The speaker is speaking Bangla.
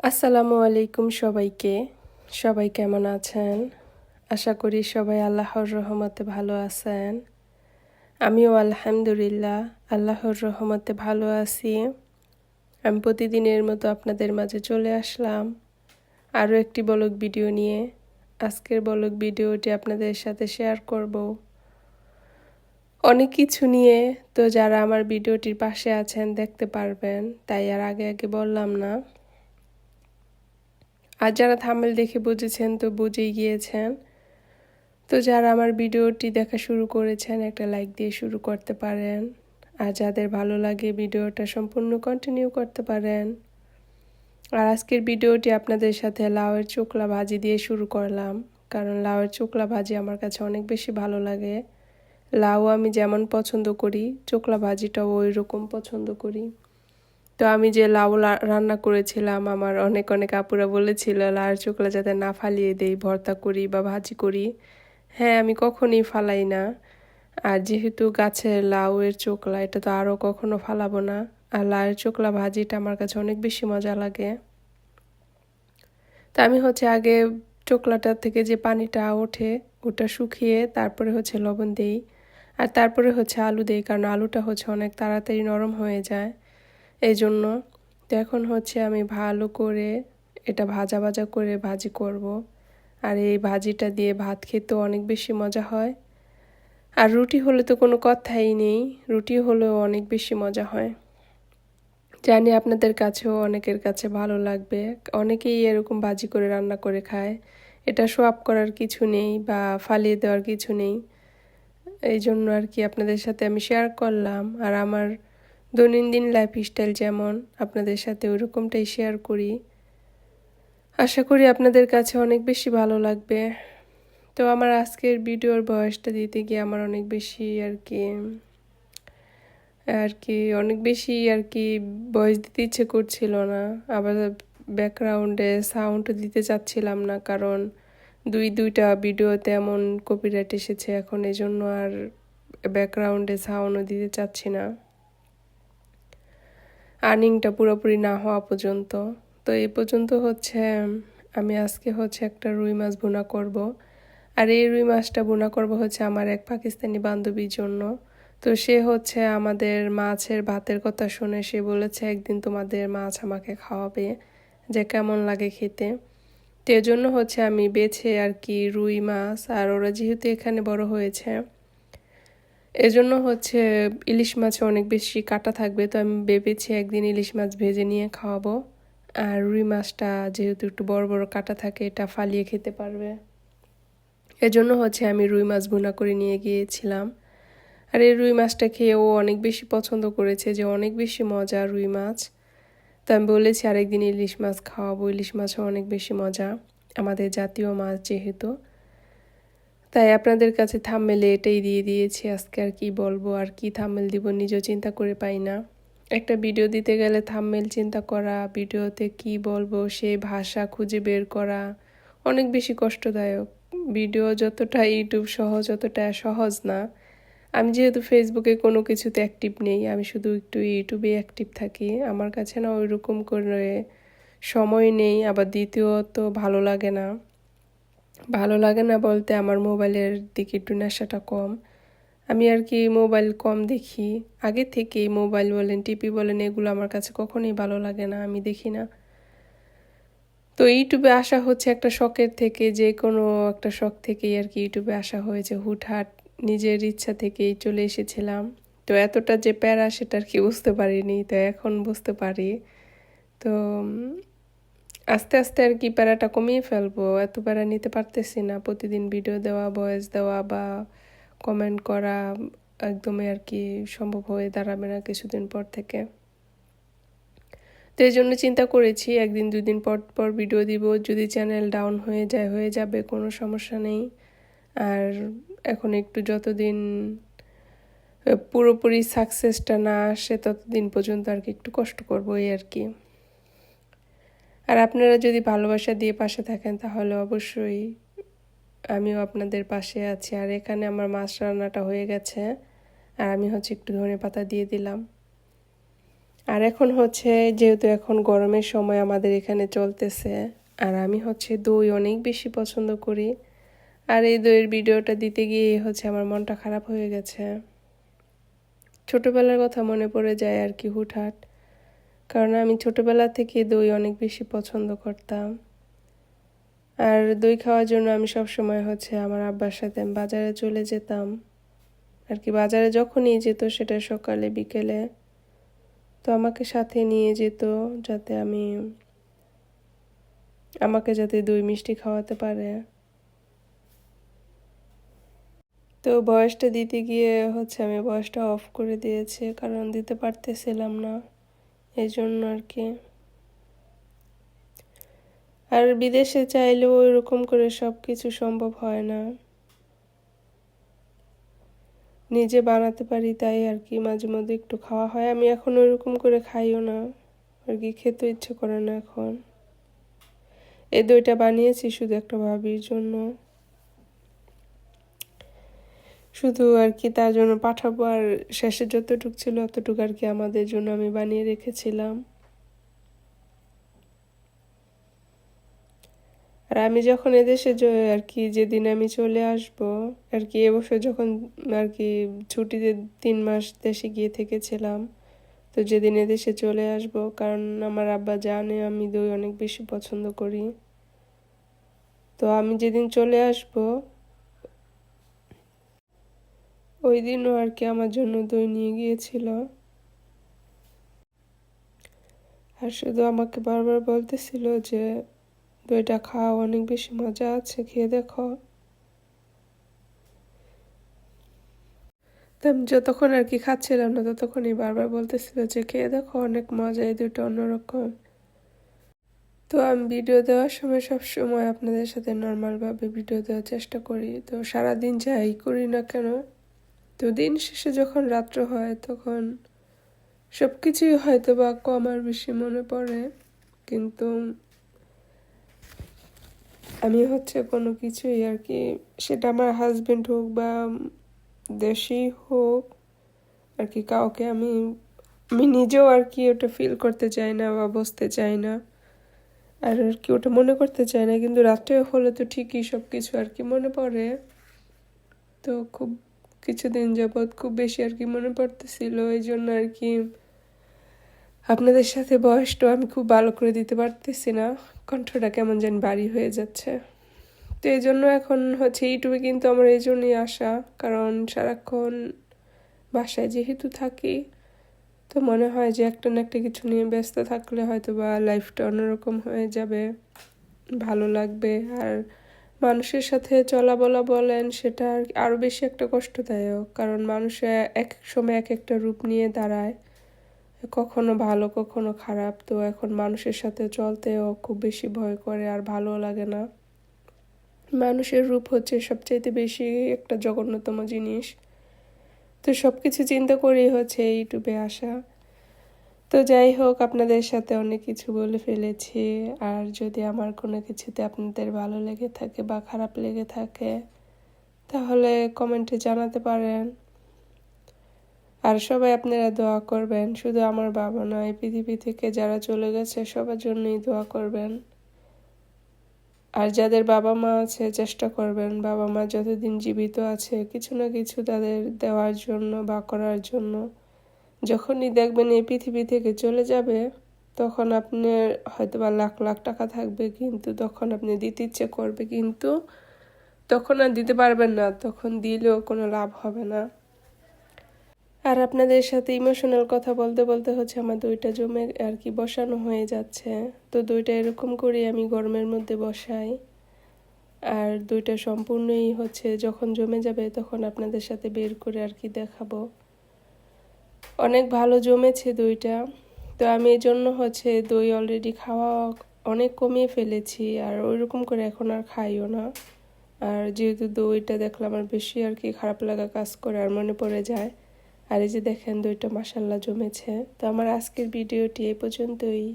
আসসালামু আলাইকুম সবাইকে। সবাই কেমন আছেন? আশা করি সবাই আল্লাহর রহমতে ভালো আছেন। আমিও আলহামদুলিল্লাহ আল্লাহর রহমতে ভালো আছি। আমি প্রতিদিনের মতো আপনাদের মাঝে চলে আসলাম আরও একটি ব্লগ ভিডিও নিয়ে। আজকের ব্লগ ভিডিওটি আপনাদের সাথে শেয়ার করব অনেক কিছু নিয়ে। তো যারা আমার ভিডিওটির পাশে আছেন দেখতে পারবেন, তাই আর আগে আগে বললাম না। আর যারা থাম্বনেল দেখে বুঝেছেন তো বুঝেই গিয়েছেন। তো যারা আমার ভিডিওটি দেখা শুরু করেছেন একটা লাইক দিয়ে শুরু করতে পারেন। আর যাদের ভালো লাগে ভিডিওটা সম্পূর্ণ কন্টিনিউ করতে পারেন। আর আজকের ভিডিওটি আপনাদের সাথে লাউয়ের চোকলা ভাজি দিয়ে শুরু করলাম, কারণ লাউয়ের চোকলা ভাজি আমার কাছে অনেক বেশি ভালো লাগে। লাউ আমি যেমন পছন্দ করি, চোকলা ভাজিটাও ওই রকম পছন্দ করি। তো আমি যে লাউ রান্না করেছিলাম, আমার অনেক অনেক আপুরা বলেছিল লাউয়ের চোকলা যাতে না ফালিয়ে দেই, ভর্তা করি বা ভাজি করি। হ্যাঁ, আমি কখনই ফালাই না। আর যেহেতু গাছের লাউয়ের চোকলা, এটা তো আরও কখনো ফালাবো না। আর লাউয়ের চোকলা ভাজিটা আমার কাছে অনেক বেশি মজা লাগে। তা আমি আগে চোকলাটা থেকে যে পানিটা ওঠে ওটা শুকিয়ে তারপরে লবণ দেই। আর তারপরে আলু দেই, কারণ আলুটা অনেক তাড়াতাড়ি নরম হয়ে যায় এই জন্য। তো এখন আমি ভালো করে এটা ভাজা ভাজা করে ভাজি করব। আর এই ভাজিটা দিয়ে ভাত খেতেও অনেক বেশি মজা হয়। আর রুটি হলে তো কোনো কথাই নেই, রুটি হলেও অনেক বেশি মজা হয়। জানি আপনাদের কাছেও অনেকের কাছে ভালো লাগবে। অনেকেই এরকম ভাজি করে রান্না করে খায়। এটা সোয়াব করার কিছু নেই বা ফালিয়ে দেওয়ার কিছু নেই। এই জন্য আর কি আপনাদের সাথে আমি শেয়ার করলাম। আর আমার দৈনন্দিন লাইফস্টাইল যেমন, আপনাদের সাথে ওইরকমটাই শেয়ার করি। আশা করি আপনাদের কাছে অনেক বেশি ভালো লাগবে। তো আমার আজকের ভিডিওর ভয়েসটা দিতে গিয়ে আমার অনেক বেশি অনেক বেশি ভয়েস দিতে ইচ্ছে করছিল না। আবার ব্যাকগ্রাউন্ডে সাউন্ড দিতে চাচ্ছিলাম না, কারণ দুইটা ভিডিওতে এমন কপিরাইট এসেছে এখন, এই জন্য আর ব্যাকগ্রাউন্ডে সাউন্ডও দিতে চাচ্ছি না, আর্নিংটা পুরোপুরি না হওয়া পর্যন্ত। তো এই পর্যন্ত আমি আজকে একটা রুই মাছ ভুনা করব। আর এই রুই মাছটা ভুনা করব আমার এক পাকিস্তানি বান্ধবীর জন্য। তো সে আমাদের মাছের ভাতের কথা শুনে সে বলেছে একদিন তোমাদের মাছ আমাকে খাওয়াবে, যে কেমন লাগে খেতে। তো এজন্য আমি বেছে রুই মাছ, আর ওরা যেহেতু এখানে বড় হয়েছে এজন্য ইলিশ মাছে অনেক বেশি কাঁটা থাকবে। তো আমি ভেবেছি একদিন ইলিশ মাছ ভেজে নিয়ে খাওয়াবো। আর রুই মাছটা যেহেতু একটু বড় বড় কাঁটা থাকে, এটা ফালিয়ে খেতে পারবে। এজন্য আমি রুই মাছ ভুনা করে নিয়ে গিয়েছিলাম। আর এই রুই মাছটা খেয়ে ও অনেক বেশি পছন্দ করেছে, যে অনেক বেশি মজা রুই মাছ। তো আমি বলেছি আরেকদিন ইলিশ মাছ খাওয়াবো, ইলিশ মাছও অনেক বেশি মজা, আমাদের জাতীয় মাছ যেহেতু। তাই আপনাদের কাছে থাম্বনেলে এটাই দিয়ে দিয়েছি। আজকে আর কি বলবো, আর কি থাম্বনেল দিব নিজেও চিন্তা করে পাই না। একটা ভিডিও দিতে গেলে থাম্বনেল চিন্তা করা, ভিডিওতে কি বলবো সেই ভাষা খুঁজে বের করা অনেক বেশি কষ্টদায়ক। ভিডিও যতটা ইউটিউব সহজ, অতটা সহজ না। আমি যেহেতু ফেসবুকে কোনো কিছুতে অ্যাক্টিভ নেই, আমি শুধু একটু ইউটিউবে অ্যাক্টিভ থাকি। আমার কাছে না ওইরকম করে সময় নেই, আবার দ্বিতীয়ত ভালো লাগে না বলতে আমার মোবাইলের দিকে একটু নেশাটা কম। আমি মোবাইল কম দেখি আগে থেকেই। মোবাইল বলেন, টিভি বলেন, এগুলো আমার কাছে কখনোই ভালো লাগে না, আমি দেখি না। তো ইউটিউবে আসা একটা শখের থেকে, যে কোনো একটা শখ থেকেই ইউটিউবে আসা হয়েছে। হুটহাট নিজের ইচ্ছা থেকেই চলে এসেছিলাম। তো এতটা যে প্যারা সেটা বুঝতে পারিনি, তো এখন বুঝতে পারি। তো আস্তে আস্তে প্যারাটা কমিয়ে ফেলবো, এত প্যারা নিতে পারতেছি না। প্রতিদিন ভিডিও দেওয়া, ভয়েস দেওয়া বা কমেন্ট করা একদমই সম্ভব হয়ে দাঁড়াবে না কিছুদিন পর থেকে। তো এই জন্য চিন্তা করেছি একদিন দুদিন পর পর ভিডিও দিব। যদি চ্যানেল ডাউন হয়ে যাবে, কোনো সমস্যা নেই। আর এখন একটু যতদিন পুরোপুরি সাকসেসটা না আসে ততদিন পর্যন্ত একটু কষ্ট করবো, এই আর আপনারা যদি ভালোবাসা দিয়ে পাশে থাকেন তাহলে অবশ্যই আমিও আপনাদের পাশে আছি। আর এখানে আমার মাছ রান্নাটা হয়ে গেছে, আর আমি একটু ধনেপাতা দিয়ে দিলাম। আর এখন হচ্ছে যেহেতু এখন গরমের সময় আমাদের এখানে চলতেছে, আর আমি হচ্ছে দই অনেক বেশি পছন্দ করি। আর এই দইয়ের ভিডিওটা দিতে গিয়ে হচ্ছে আমার মনটা খারাপ হয়ে গেছে। ছোটবেলার কথা মনে পড়ে যায় আর কি হুটহাট, কারণ আমি ছোটবেলা থেকে দই অনেক বেশি পছন্দ করতাম। আর দই খাওয়ার জন্য আমি সবসময় হচ্ছে আমার আব্বার সাথে বাজারে চলে যেতাম আর কি। বাজারে যখনই যেত সেটা সকালে বিকেলে, তো আমাকে সাথে নিয়ে যেত যাতে আমাকে যাতে দই মিষ্টি খাওয়াতে পারে। তো বয়সটা দিতে গিয়ে হচ্ছে আমি বয়সটা অফ করে দিয়েছি, কারণ দিতে পারতেছিলাম না, এই জন্য আর কি। আর বিদেশে চাইলেও এরকম করে সব কিছু সম্ভব হয় না, নিজে বানাতে পারি তাই আর কি মাঝে মধ্যে একটু খাওয়া হয়। আমি এখন ওইরকম করে খাইও না আর কি, খেতে ইচ্ছে করে না এখন। এই দইটা বানিয়েছি শুধু একটা ভাবির জন্য, শুধু আর কি তার জন্য পাঠাবো। আর শেষে যতটুক ছিল অতটুকু আর কি আমাদের জন্য আমি বানিয়ে রেখেছিলাম। আর আমি যখন এদেশে আর কি যেদিন আমি চলে আসব আর কি, এবছর যখন আর কি ছুটিতে 3 মাস দেশে গিয়ে থেকেছিলাম, তো যেদিন এদেশে চলে আসব, কারণ আমার আব্বা জানে আমি দই অনেক বেশি পছন্দ করি, তো আমি যেদিন চলে আসব ওই দিনও আর কি আমার জন্য দই নিয়ে গিয়েছিল। আর শুধু আমাকে বারবার বলতেছিল যে দইটা খাও, অনেক বেশি মজা আছে, খেয়ে দেখো। তো আমি যতক্ষণ আর কি খাচ্ছিলাম না ততক্ষণই বারবার বলতেছিল যে খেয়ে দেখো, অনেক মজা, এই দুটো অন্যরকম। তো আমি ভিডিও দেওয়ার সময় সবসময় আপনাদের সাথে নর্মালভাবে ভিডিও দেওয়ার চেষ্টা করি, তো সারাদিন যাই করি না কেন, তো দিন শেষে যখন রাত্র হয় তখন সব কিছুই হয়তো বা কম আর বেশি মনে পড়ে, কিন্তু আমি হচ্ছে কোনো কিছুই আর কি, সেটা আমার হাজবেন্ড হোক বা দেশি হোক আর কি, কাউকে আমি নিজেও আর কি ওটা ফিল করতে চাই না বা বুঝতে চাই না, আর আর কি ওটা মনে করতে চাই না। কিন্তু রাত্রে হলে তো ঠিকই সব কিছু আর কি মনে পড়ে। তো খুব কিছুদিন যাবৎ খুব বেশি আর কি মনে পড়তেছিল, এই জন্য আর কি আপনাদের সাথে বয়সটা আমি খুব ভালো করে দিতে পারতেছি না, কণ্ঠটা কেমন যেন ভারী হয়ে যাচ্ছে। তো এই জন্য এখন হচ্ছে ইউটিউবে কিন্তু আমার এই জন্যই আসা, কারণ সারাক্ষণ বাসায় যেহেতু থাকি, তো মনে হয় যে একটা না একটা কিছু নিয়ে ব্যস্ত থাকলে হয়তো বা লাইফটা অন্যরকম হয়ে যাবে, ভালো লাগবে। আর মানুষের সাথে চলা বলা বলেন, সেটা আরও বেশি একটা কষ্টদায়ক, কারণ মানুষে এক এক সময় এক একটা রূপ নিয়ে দাঁড়ায়, কখনো ভালো কখনো খারাপ। তো এখন মানুষের সাথে চলতেও খুব বেশি ভয় করে, আর ভালো লাগে না। মানুষের রূপ হচ্ছে সবচাইতে বেশি একটা জঘন্যতম জিনিস। তো সব কিছু চিন্তা করেই হচ্ছে ইউটিউবে আসা। তো যাই হোক, আপনাদের সাথে অনেক কিছু বলে ফেলেছি, আর যদি আমার কোনো কিছুতে আপনাদের ভালো লেগে থাকে বা খারাপ লেগে থাকে তাহলে কমেন্টে জানাতে পারেন। আর সবাই আপনারা দোয়া করবেন, শুধু আমার বাবা নয়, পৃথিবী থেকে যারা চলে গেছে সবার জন্যই দোয়া করবেন। আর যাদের বাবা মা আছে চেষ্টা করবেন বাবা মা যতদিন জীবিত আছে কিছু না কিছু তাদের দেওয়ার জন্য বা করার জন্য। যখনই দেখবেন এই পৃথিবী থেকে চলে যাবে তখন আপনার হয়তো বা লাখ লাখ টাকা থাকবে, কিন্তু তখন আপনি দিতে ইচ্ছে করবে, কিন্তু তখন আর দিতে পারবেন না, তখন দিলেও কোনো লাভ হবে না। আর আপনাদের সাথে ইমোশনাল কথা বলতে বলতে হচ্ছে আমার দইটা জমে আর কি বসানো হয়ে যাচ্ছে। তো দইটা এরকম করে আমি গরমের মধ্যে বসাই, আর দইটা সম্পূর্ণই হচ্ছে যখন জমে যাবে তখন আপনাদের সাথে বের করে আর কি দেখাবো। অনেক ভালো জমেছে দইটা। তো আমি এই জন্য হচ্ছে দই অলরেডি খাওয়া অনেক কমিয়ে ফেলেছি, আর ওইরকম করে এখন আর খাইও না। আর যেহেতু দইটা দেখলাম আমার বেশি আর কি খারাপ লাগা কাজ করে, আর মনে পড়ে যায়। আর এই যে দেখেন দইটা মাশাল্লাহ জমেছে। তো আমার আজকের ভিডিওটি এই পর্যন্তই।